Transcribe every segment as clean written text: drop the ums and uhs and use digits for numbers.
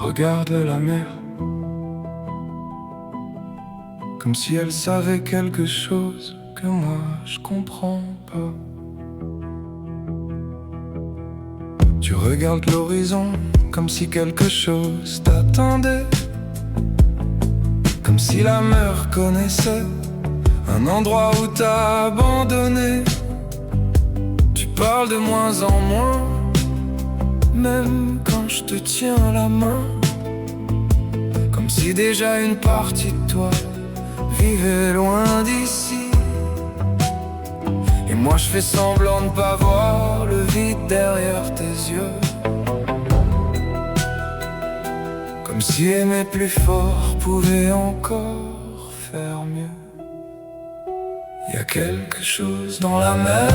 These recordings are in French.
regarde la mer, comme si elle savait quelque chose que moi je comprends pas. Tu regardes l'horizon comme si quelque chose t'attendait, comme si la mer connaissait un endroit où t'as abandonné. Tu parles de moins en moins, même quand je te tiens la main, comme si déjà une partie de toi vivait loin d'ici. Et moi je fais semblant de pas voir le vide derrière tes yeux, comme si aimer plus fort pouvait encore faire mieux. Y a quelque chose dans la mer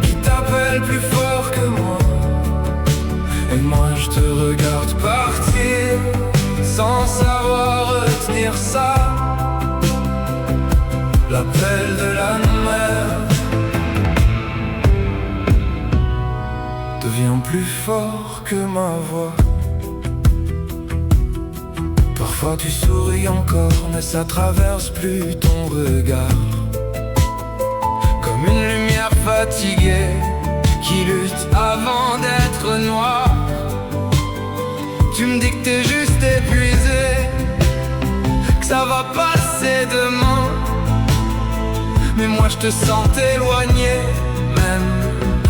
qui t'appelle plus fort que moi, et moi je te regarde partir sans savoir retenir ça. L'appel de la mer devient plus fort que ma voix. Parfois tu souris encore, mais ça traverse plus ton regard, comme une lumière fatiguée qui lutte avant d'être noire. Tu me dis que t'es juste épuisé, que ça va passer demain, mais moi je te sens t'éloigner, même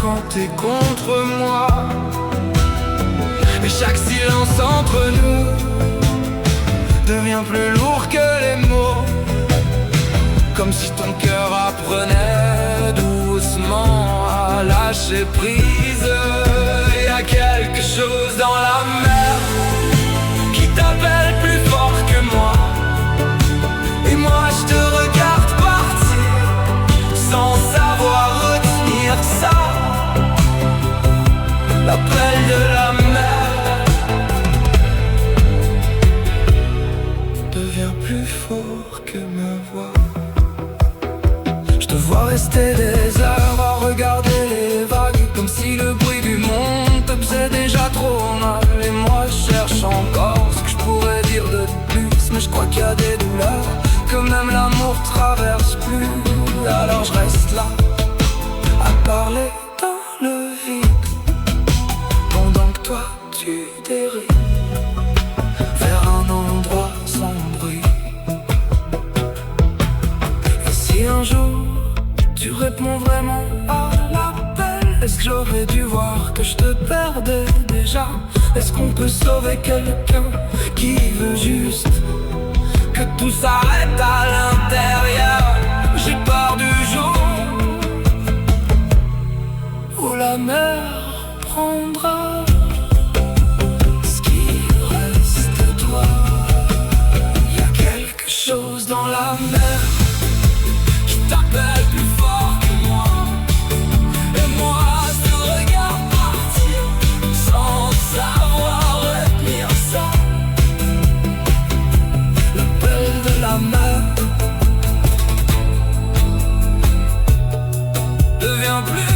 quand t'es contre moi. Et chaque silence entre nous devient plus lourd que les mots, comme si ton cœur apprenait doucement à lâcher prise. Y a quelque chose dans la mer qui t'appelle plus fort que moi, et moi je te regarde partir sans savoir retenir ça. L'appel de la mer devient plus fort que ma voix. Je te vois rester des heures à regarder les vagues, comme si le bruit du monde te faisait déjà trop mal. Et moi je cherche encore ce que je pourrais dire de plus, mais je crois qu'il y a des douleurs que même l'amour traverse plus. Alors je reste là à parler dans le vide, pendant que toi tu dérives vers un endroit sans bruit. Et si un jour tu réponds vraiment à l'appel, est-ce que j'aurais dû voir que je te perdais déjà? Est-ce qu'on peut sauver quelqu'un qui veut juste que tout s'arrête à l'intérieur? J'ai peur du jour où la mer prendra ce qui reste de toi. Y a quelque chose dans la mer qui t'appelle plus fort que moi, et moi je te regarde partir sans savoir retenir ça. L'appel de la mer devient plus